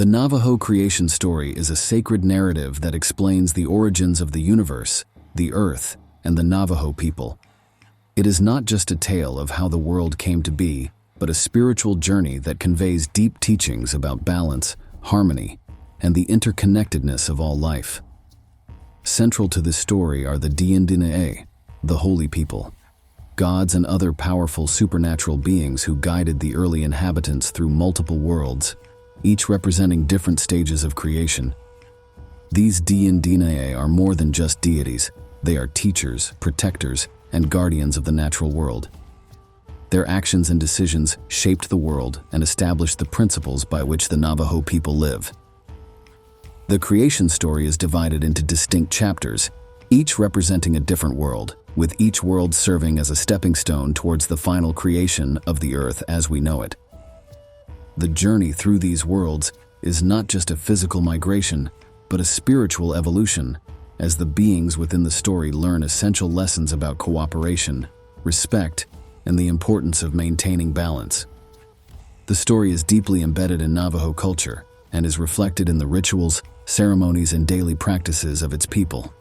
The Navajo creation story is a sacred narrative that explains the origins of the universe, the earth, and the Navajo people. It is not just a tale of how the world came to be, but a spiritual journey that conveys deep teachings about balance, harmony, and the interconnectedness of all life. Central to this story are the Diendinee, the holy people, gods and other powerful supernatural beings who guided the early inhabitants through multiple worlds, each representing different stages of creation. These Diendinee are more than just deities. They are teachers, protectors, and guardians of the natural world. Their actions and decisions shaped the world and established the principles by which the Navajo people live. The creation story is divided into distinct chapters, each representing a different world, with each world serving as a stepping stone towards the final creation of the earth as we know it. The journey through these worlds is not just a physical migration, but a spiritual evolution, as the beings within the story learn essential lessons about cooperation, respect, and the importance of maintaining balance. The story is deeply embedded in Navajo culture and is reflected in the rituals, ceremonies, and daily practices of its people.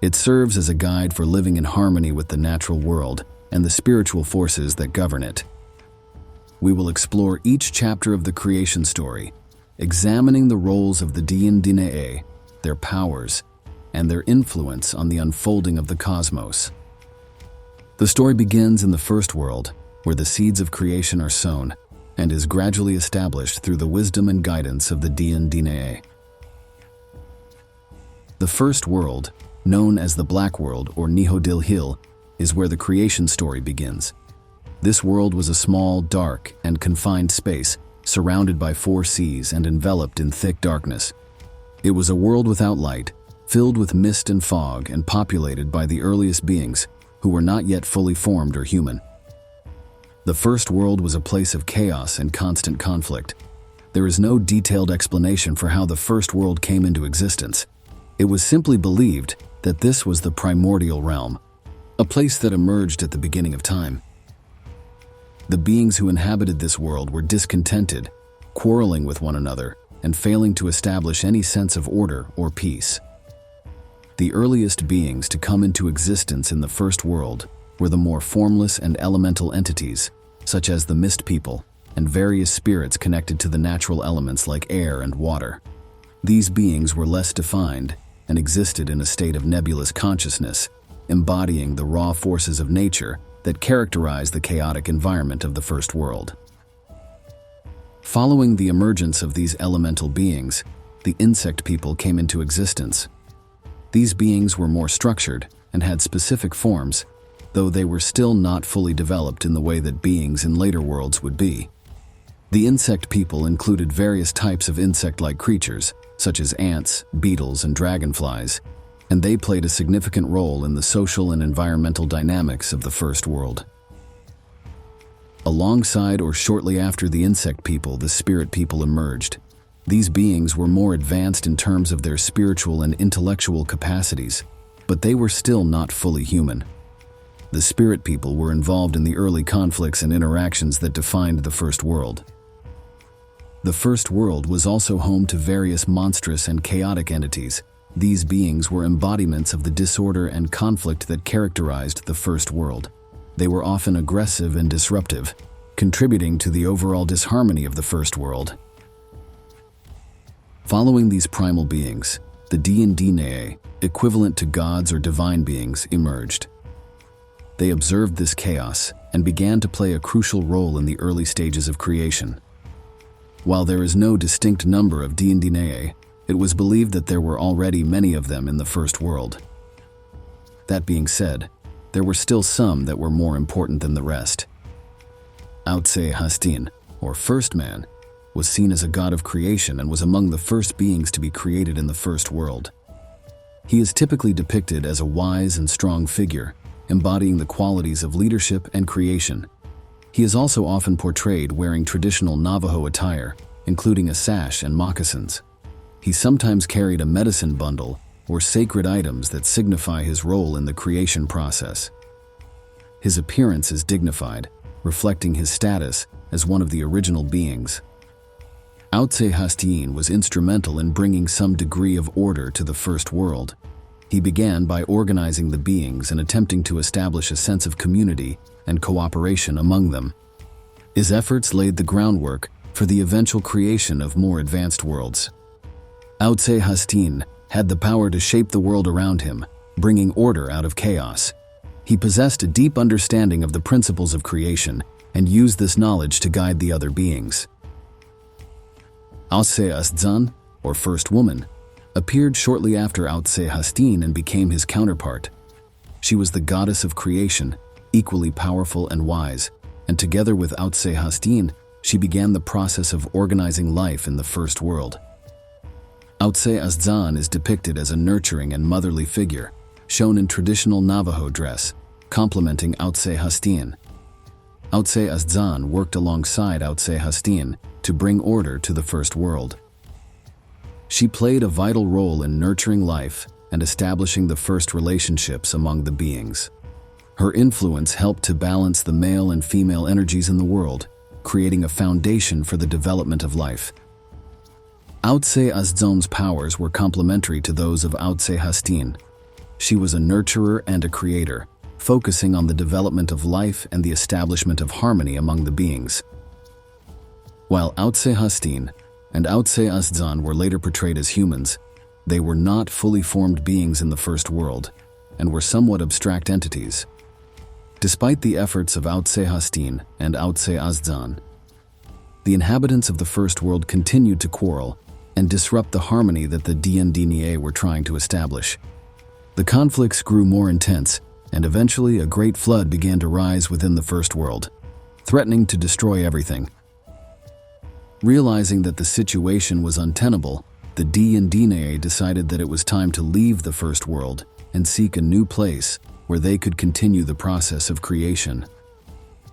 It serves as a guide for living in harmony with the natural world and the spiritual forces that govern it. We will explore each chapter of the creation story, examining the roles of the Diendinee, their powers, and their influence on the unfolding of the cosmos. The story begins in the first world, where the seeds of creation are sown, and is gradually established through the wisdom and guidance of the Diendinee. The first world, known as the Black World or Nihodilhil, is where the creation story begins. This world was a small, dark, and confined space, surrounded by 4 seas and enveloped in thick darkness. It was a world without light, filled with mist and fog, and populated by the earliest beings, who were not yet fully formed or human. The first world was a place of chaos and constant conflict. There is no detailed explanation for how the first world came into existence. It was simply believed that this was the primordial realm, a place that emerged at the beginning of time. The beings who inhabited this world were discontented, quarreling with one another, and failing to establish any sense of order or peace. The earliest beings to come into existence in the first world were the more formless and elemental entities, such as the mist people and various spirits connected to the natural elements like air and water. These beings were less defined and existed in a state of nebulous consciousness, embodying the raw forces of nature that characterize the chaotic environment of the first world. Following the emergence of these elemental beings, the insect people came into existence. These beings were more structured and had specific forms, though they were still not fully developed in the way that beings in later worlds would be. The insect people included various types of insect-like creatures, such as ants, beetles, and dragonflies, and they played a significant role in the social and environmental dynamics of the first world. Alongside or shortly after the insect people, the spirit people emerged. These beings were more advanced in terms of their spiritual and intellectual capacities, but they were still not fully human. The spirit people were involved in the early conflicts and interactions that defined the first world. The first world was also home to various monstrous and chaotic entities. These beings were embodiments of the disorder and conflict that characterized the first world. They were often aggressive and disruptive, contributing to the overall disharmony of the first world. Following these primal beings, the Diendinee, equivalent to gods or divine beings, emerged. They observed this chaos and began to play a crucial role in the early stages of creation. While there is no distinct number of Diendinee, it was believed that there were already many of them in the first world. That being said, there were still some that were more important than the rest. Outse Hastin, or First Man, was seen as a god of creation and was among the first beings to be created in the first world. He is typically depicted as a wise and strong figure, embodying the qualities of leadership and creation. He is also often portrayed wearing traditional Navajo attire, including a sash and moccasins. He sometimes carried a medicine bundle or sacred items that signify his role in the creation process. His appearance is dignified, reflecting his status as one of the original beings. Hastien was instrumental in bringing some degree of order to the first world. He began by organizing the beings and attempting to establish a sense of community and cooperation among them. His efforts laid the groundwork for the eventual creation of more advanced worlds. Hastien had the power to shape the world around him, bringing order out of chaos. He possessed a deep understanding of the principles of creation and used this knowledge to guide the other beings. Hastien, or First Woman, appeared shortly after Hastien and became his counterpart. She was the goddess of creation, equally powerful and wise, and together with Hastien, she began the process of organizing life in the first world. Hastien is depicted as a nurturing and motherly figure, shown in traditional Navajo dress, complementing Hastien. Hastien worked alongside Hastien to bring order to the first world. She played a vital role in nurturing life and establishing the first relationships among the beings. Her influence helped to balance the male and female energies in the world, creating a foundation for the development of life. Hastien's powers were complementary to those of Hastien. She was a nurturer and a creator, focusing on the development of life and the establishment of harmony among the beings. While Hastien and Hastien were later portrayed as humans, they were not fully formed beings in the first world and were somewhat abstract entities. Despite the efforts of Hastien and Hastien, the inhabitants of the first world continued to quarrel and disrupt the harmony that the Dndna were trying to establish. The conflicts grew more intense, and eventually a great flood began to rise within the first world, threatening to destroy everything. Realizing that the situation was untenable, the Dndna decided that it was time to leave the first world and seek a new place where they could continue the process of creation.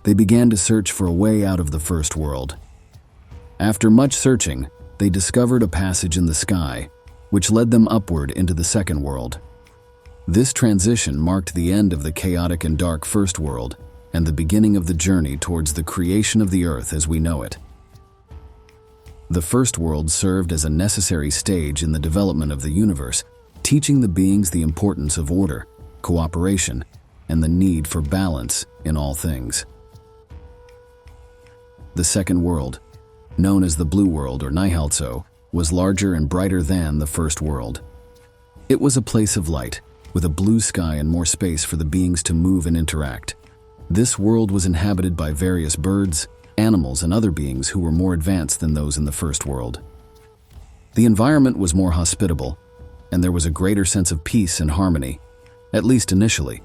They began to search for a way out of the first world. After much searching, they discovered a passage in the sky, which led them upward into the second world. This transition marked the end of the chaotic and dark first world and the beginning of the journey towards the creation of the earth as we know it. The first world served as a necessary stage in the development of the universe, teaching the beings the importance of order, cooperation, and the need for balance in all things. The second world, known as the Blue World or Naihaltso, was larger and brighter than the first world. It was a place of light, with a blue sky and more space for the beings to move and interact. This world was inhabited by various birds, animals, and other beings who were more advanced than those in the first world. The environment was more hospitable, and there was a greater sense of peace and harmony, at least initially.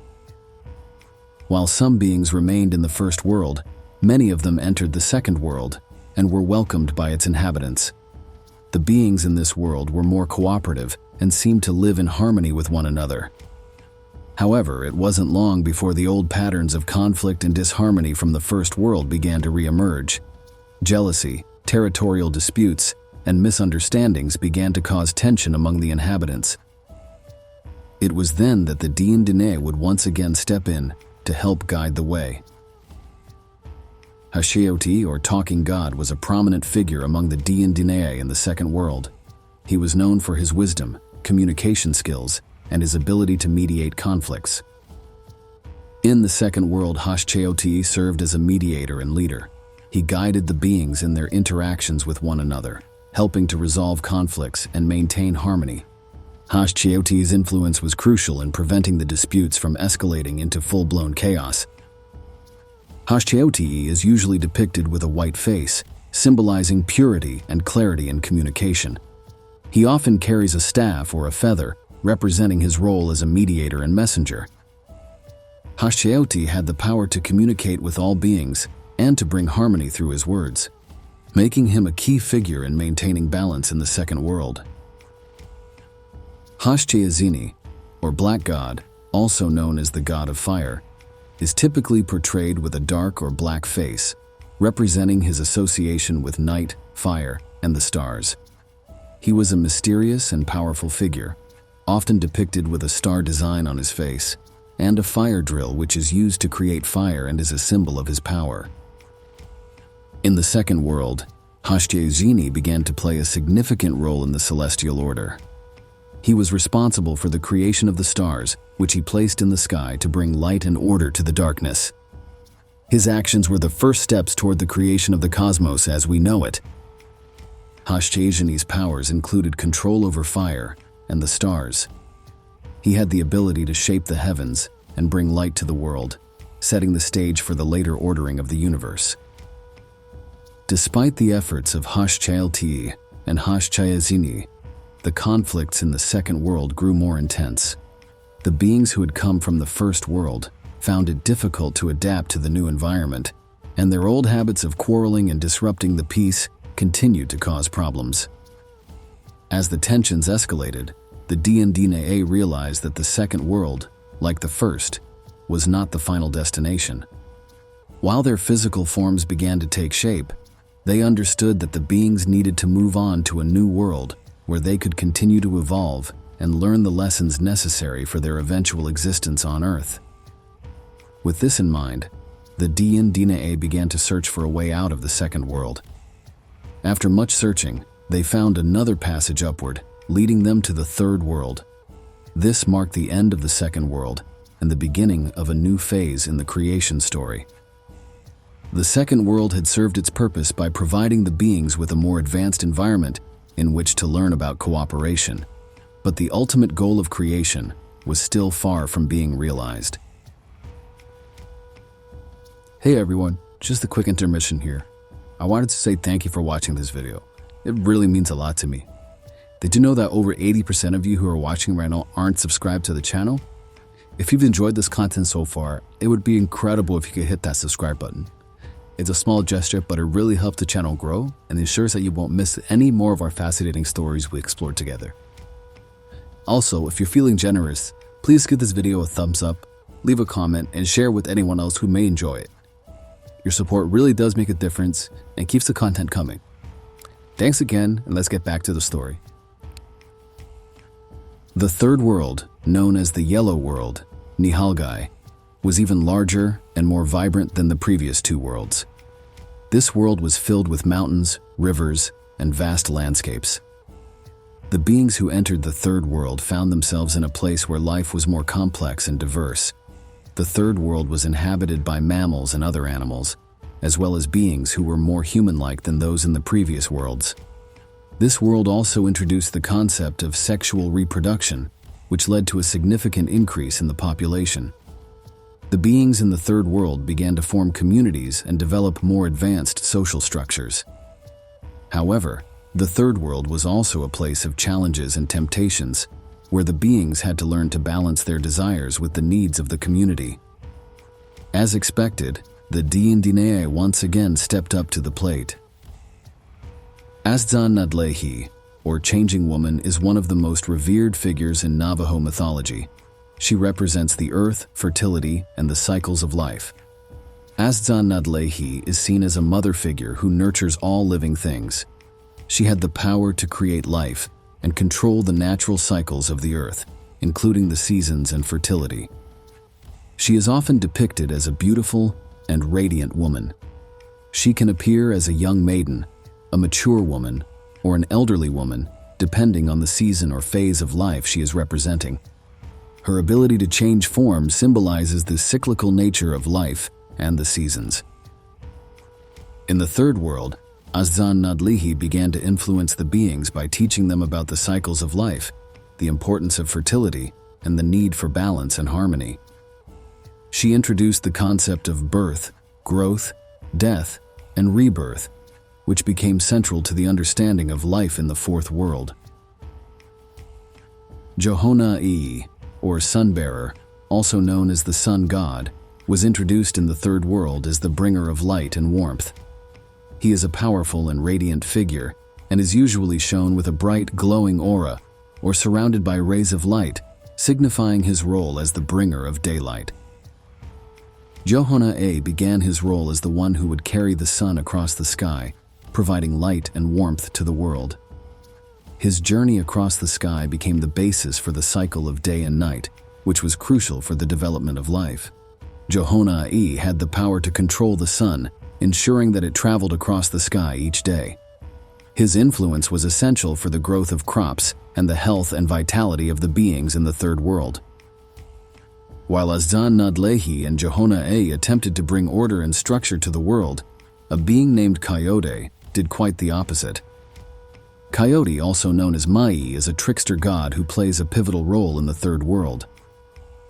While some beings remained in the first world, many of them entered the second world and were welcomed by its inhabitants. The beings in this world were more cooperative and seemed to live in harmony with one another. However, it wasn't long before the old patterns of conflict and disharmony from the first world began to re-emerge. Jealousy, territorial disputes, and misunderstandings began to cause tension among the inhabitants. It was then that the Dndna would once again step in to help guide the way. Hashioti, or Talking God, was a prominent figure among the Dndna in the second world. He was known for his wisdom, communication skills, and his ability to mediate conflicts. In the second world, Hashioti served as a mediator and leader. He guided the beings in their interactions with one another, helping to resolve conflicts and maintain harmony. Hashioti's influence was crucial in preventing the disputes from escalating into full-blown chaos. Hashioti is usually depicted with a white face, symbolizing purity and clarity in communication. He often carries a staff or a feather, representing his role as a mediator and messenger. Hashioti had the power to communicate with all beings and to bring harmony through his words, making him a key figure in maintaining balance in the second world. Hashcheazini, or Black God, also known as the God of Fire, is typically portrayed with a dark or black face, representing his association with night, fire, and the stars. He was a mysterious and powerful figure, often depicted with a star design on his face, and a fire drill which is used to create fire and is a symbol of his power. In the second world, Hashtiazini began to play a significant role in the celestial order. He was responsible for the creation of the stars, which he placed in the sky to bring light and order to the darkness. His actions were the first steps toward the creation of the cosmos as we know it. Hashtiazini's powers included control over fire and the stars. He had the ability to shape the heavens and bring light to the world, setting the stage for the later ordering of the universe. Despite the efforts of Hashtialti and Hashtiazini, the conflicts in the second world grew more intense. The beings who had come from the first world found it difficult to adapt to the new environment, and their old habits of quarreling and disrupting the peace continued to cause problems. As the tensions escalated, the Dndna realized that the second world, like the first, was not the final destination. While their physical forms began to take shape, they understood that the beings needed to move on to a new world where they could continue to evolve and learn the lessons necessary for their eventual existence on Earth. With this in mind, the Dndna began to search for a way out of the second world. After much searching, they found another passage upward, leading them to the third world. This marked the end of the second world and the beginning of a new phase in the creation story. The second world had served its purpose by providing the beings with a more advanced environment in which to learn about cooperation, but the ultimate goal of creation was still far from being realized. Hey everyone, just a quick intermission here. I wanted to say thank you for watching this video. It really means a lot to me. Did you know that over 80% of you who are watching right now aren't subscribed to the channel? If you've enjoyed this content so far, it would be incredible if you could hit that subscribe button. It's a small gesture, but it really helps the channel grow and ensures that you won't miss any more of our fascinating stories we explore together. Also, if you're feeling generous, please give this video a thumbs up, leave a comment, and share with anyone else who may enjoy it. Your support really does make a difference and keeps the content coming. Thanks again, and let's get back to the story. The third world, known as the Yellow World, Nihalgai, was even larger and more vibrant than the previous two worlds. This world was filled with mountains, rivers, and vast landscapes. The beings who entered the third world found themselves in a place where life was more complex and diverse. The third world was inhabited by mammals and other animals, as well as beings who were more human-like than those in the previous worlds. This world also introduced the concept of sexual reproduction, which led to a significant increase in the population. The beings in the third world began to form communities and develop more advanced social structures. However, the third world was also a place of challenges and temptations, where the beings had to learn to balance their desires with the needs of the community. As expected, the Dndna once again stepped up to the plate. Azdzan Nadlehi, or Changing Woman, is one of the most revered figures in Navajo mythology. She represents the earth, fertility, and the cycles of life. Azdzan Nadlehi is seen as a mother figure who nurtures all living things. She had the power to create life and control the natural cycles of the earth, including the seasons and fertility. She is often depicted as a beautiful and radiant woman. She can appear as a young maiden, a mature woman, or an elderly woman, depending on the season or phase of life she is representing. Her ability to change form symbolizes the cyclical nature of life and the seasons. In the third world, Azdzan Nadlehi began to influence the beings by teaching them about the cycles of life, the importance of fertility, and the need for balance and harmony. She introduced the concept of birth, growth, death, and rebirth, which became central to the understanding of life in the fourth world. Johona-i, or Sunbearer, also known as the Sun God, was introduced in the third world as the bringer of light and warmth. He is a powerful and radiant figure and is usually shown with a bright, glowing aura or surrounded by rays of light, signifying his role as the bringer of daylight. Johona-a began his role as the one who would carry the sun across the sky, providing light and warmth to the world. His journey across the sky became the basis for the cycle of day and night, which was crucial for the development of life. Johona-a had the power to control the sun, ensuring that it traveled across the sky each day, His influence was essential for the growth of crops and the health and vitality of the beings in the Third World. While Azan Nadlehi and Johona A attempted to bring order and structure to the world, a being named Coyote did quite the opposite. Coyote, also known as Mai, is a trickster god who plays a pivotal role in the Third World.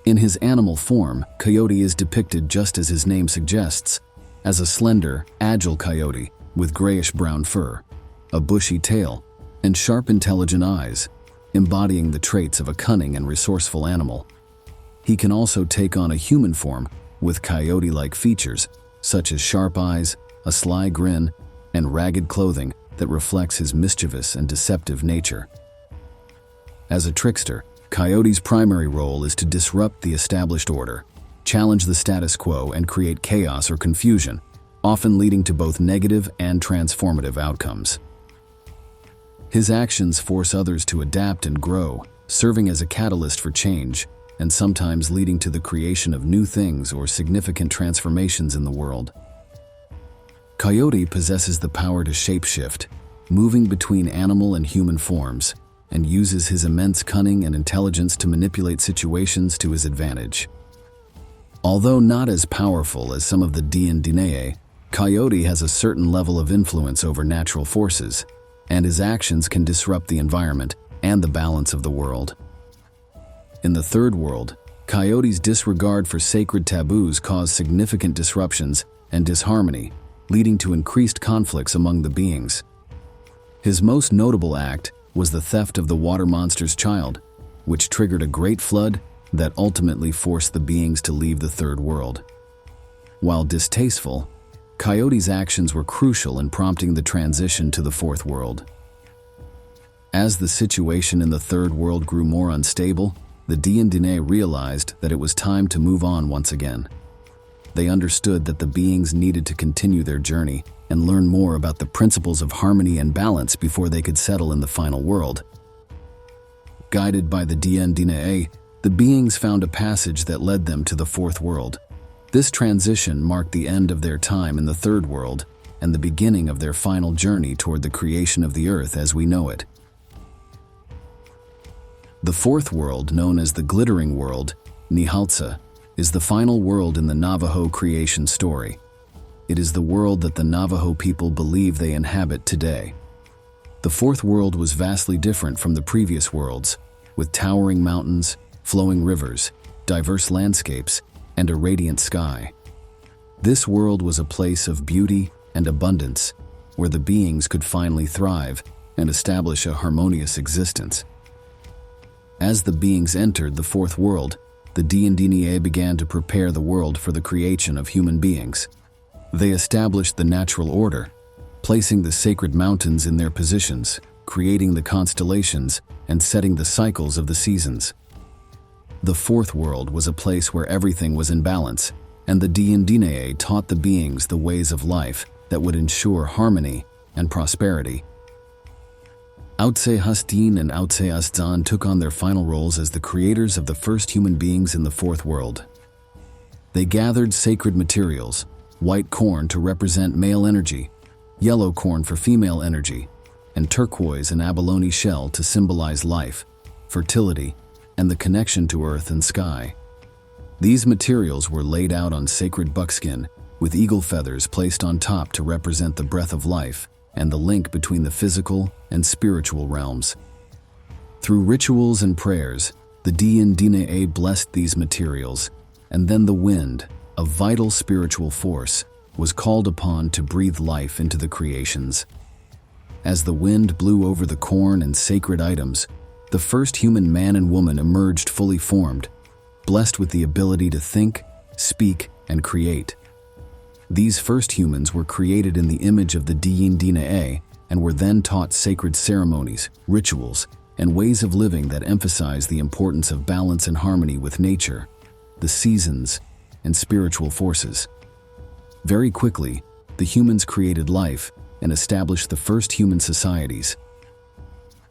In his animal form, Coyote is depicted just as his name suggests, as a slender, agile coyote with grayish-brown fur, a bushy tail, and sharp, intelligent eyes, embodying the traits of a cunning and resourceful animal. He can also take on a human form with coyote-like features, such as sharp eyes, a sly grin, and ragged clothing that reflects his mischievous and deceptive nature. As a trickster, Coyote's primary role is to disrupt the established order, challenge the status quo, and create chaos or confusion, often leading to both negative and transformative outcomes. His actions force others to adapt and grow, serving as a catalyst for change, and sometimes leading to the creation of new things or significant transformations in the world. Coyote possesses the power to shapeshift, moving between animal and human forms, and uses his immense cunning and intelligence to manipulate situations to his advantage. Although not as powerful as some of the Diandinae, Coyote has a certain level of influence over natural forces, and his actions can disrupt the environment and the balance of the world. In the Third World, Coyote's disregard for sacred taboos caused significant disruptions and disharmony, leading to increased conflicts among the beings. His most notable act was the theft of the water monster's child, which triggered a great flood that ultimately forced the beings to leave the Third World. While distasteful, Coyote's actions were crucial in prompting the transition to the Fourth World. As the situation in the Third World grew more unstable, the Diandinae realized that it was time to move on once again. They understood that the beings needed to continue their journey and learn more about the principles of harmony and balance before they could settle in the final world. Guided by the Diandinae, the beings found a passage that led them to the Fourth World. This transition marked the end of their time in the Third World and the beginning of their final journey toward the creation of the Earth as we know it. The Fourth World, known as the Glittering World, Nihaltsa, is the final world in the Navajo creation story. It is the world that the Navajo people believe they inhabit today. The Fourth World was vastly different from the previous worlds, with towering mountains, flowing rivers, diverse landscapes, and a radiant sky. This world was a place of beauty and abundance, where the beings could finally thrive and establish a harmonious existence. As the beings entered the Fourth World, the Diandinae began to prepare the world for the creation of human beings. They established the natural order, placing the sacred mountains in their positions, creating the constellations, and setting the cycles of the seasons. The Fourth World was a place where everything was in balance, and the Diandinae taught the beings the ways of life that would ensure harmony and prosperity. Outse Hastin and Outse Astzan took on their final roles as the creators of the first human beings in the Fourth World. They gathered sacred materials, white corn to represent male energy, yellow corn for female energy, and turquoise and abalone shell to symbolize life, fertility, and the connection to earth and sky. These materials were laid out on sacred buckskin, with eagle feathers placed on top to represent the breath of life and the link between the physical and spiritual realms. Through rituals and prayers, the Diandinae blessed these materials, and then the wind, a vital spiritual force, was called upon to breathe life into the creations. As the wind blew over the corn and sacred items, the first human man and woman emerged fully formed, blessed with the ability to think, speak, and create. These first humans were created in the image of the Diandinae and were then taught sacred ceremonies, rituals, and ways of living that emphasize the importance of balance and harmony with nature, the seasons, and spiritual forces. Very quickly, the humans created life and established the first human societies.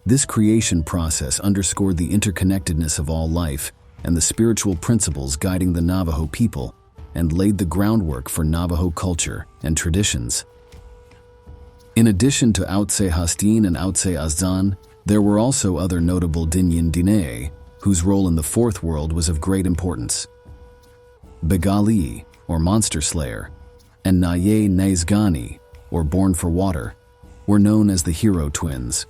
This creation process underscored the interconnectedness of all life and the spiritual principles guiding the Navajo people, and laid the groundwork for Navajo culture and traditions. In addition to Outse Hastin and Outse Azan, there were also other notable Dinyin Dine, whose role in the fourth world was of great importance. Begali, or Monster Slayer, and Naye Nezgani, or Born for Water, were known as the Hero Twins.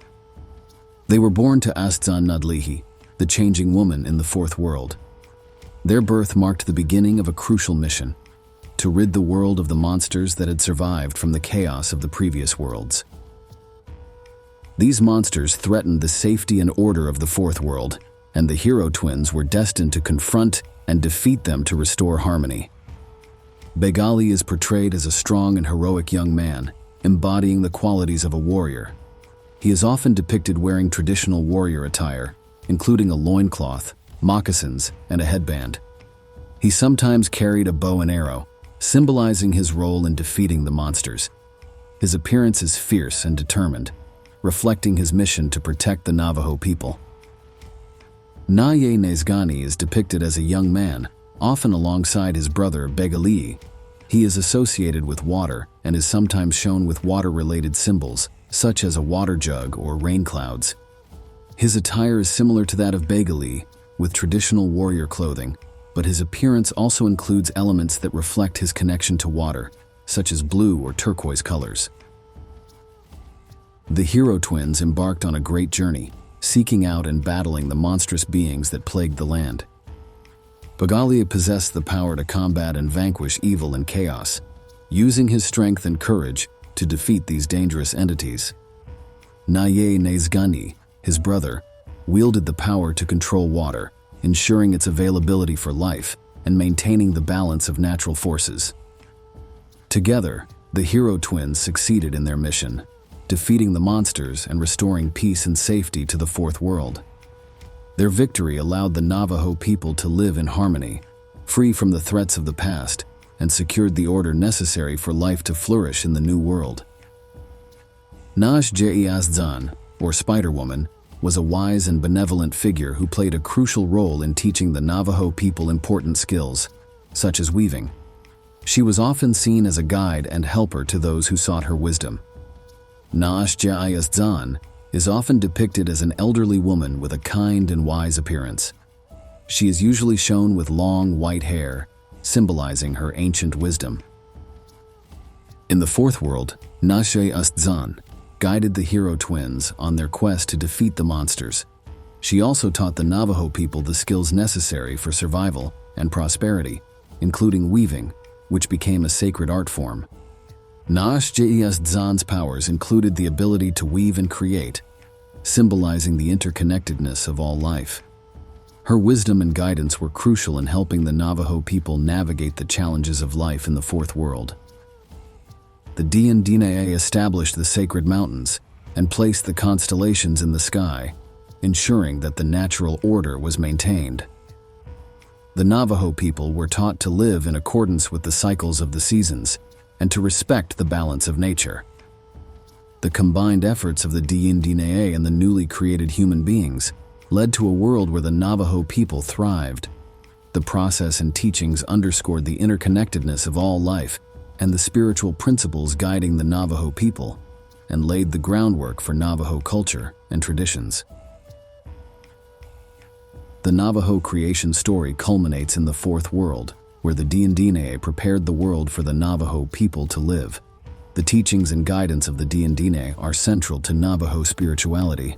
They were born to Astzan Nadlihi, the changing woman in the fourth world. Their birth marked the beginning of a crucial mission, to rid the world of the monsters that had survived from the chaos of the previous worlds. These monsters threatened the safety and order of the fourth world, and the Hero Twins were destined to confront and defeat them to restore harmony. Begali is portrayed as a strong and heroic young man, embodying the qualities of a warrior. He is often depicted wearing traditional warrior attire, including a loincloth, moccasins, and a headband. He sometimes carried a bow and arrow, symbolizing his role in defeating the monsters. His appearance is fierce and determined, reflecting his mission to protect the Navajo people. Naye Nezgani is depicted as a young man, often alongside his brother Begali. He is associated with water and is sometimes shown with water-related symbols, such as a water jug or rain clouds. His attire is similar to that of Begali, with traditional warrior clothing, but his appearance also includes elements that reflect his connection to water, such as blue or turquoise colors. The Hero Twins embarked on a great journey, seeking out and battling the monstrous beings that plagued the land. Begali possessed the power to combat and vanquish evil and chaos, using his strength and courage to defeat these dangerous entities. Naye Nezgani, his brother, wielded the power to control water, ensuring its availability for life and maintaining the balance of natural forces. Together, the Hero Twins succeeded in their mission, defeating the monsters and restoring peace and safety to the fourth world. Their victory allowed the Navajo people to live in harmony, free from the threats of the past, and secured the order necessary for life to flourish in the new world. Naj Azan, or Spider-Woman, was a wise and benevolent figure who played a crucial role in teaching the Navajo people important skills, such as weaving. She was often seen as a guide and helper to those who sought her wisdom. Naash Azan is often depicted as an elderly woman with a kind and wise appearance. She is usually shown with long white hair, symbolizing her ancient wisdom. In the fourth world, Nashe Astzan guided the Hero Twins on their quest to defeat the monsters. She also taught the Navajo people the skills necessary for survival and prosperity, including weaving, which became a sacred art form. Naash Azan's powers included the ability to weave and create, symbolizing the interconnectedness of all life. Her wisdom and guidance were crucial in helping the Navajo people navigate the challenges of life in the fourth world. The Dine established the sacred mountains and placed the constellations in the sky, ensuring that the natural order was maintained. The Navajo people were taught to live in accordance with the cycles of the seasons and to respect the balance of nature. The combined efforts of the Dine and the newly created human beings led to a world where the Navajo people thrived. The process and teachings underscored the interconnectedness of all life and the spiritual principles guiding the Navajo people, and laid the groundwork for Navajo culture and traditions. The Navajo creation story culminates in the fourth world, where the Dine prepared the world for the Navajo people to live. The teachings and guidance of the Dine are central to Navajo spirituality,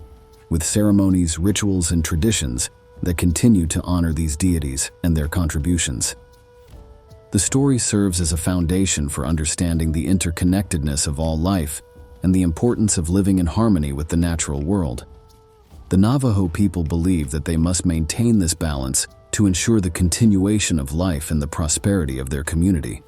with ceremonies, rituals, and traditions that continue to honor these deities and their contributions. The story serves as a foundation for understanding the interconnectedness of all life and the importance of living in harmony with the natural world. The Navajo people believe that they must maintain this balance to ensure the continuation of life and the prosperity of their community.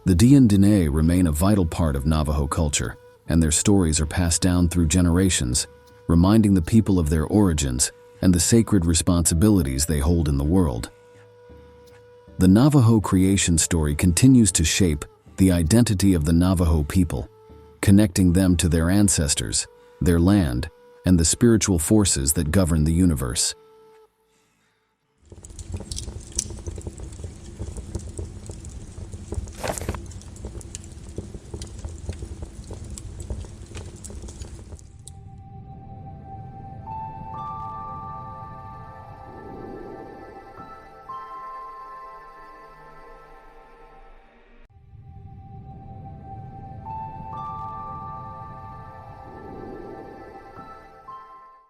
The Dine remain a vital part of Navajo culture, and their stories are passed down through generations, reminding the people of their origins and the sacred responsibilities they hold in the world. The Navajo creation story continues to shape the identity of the Navajo people, connecting them to their ancestors, their land, and the spiritual forces that govern the universe.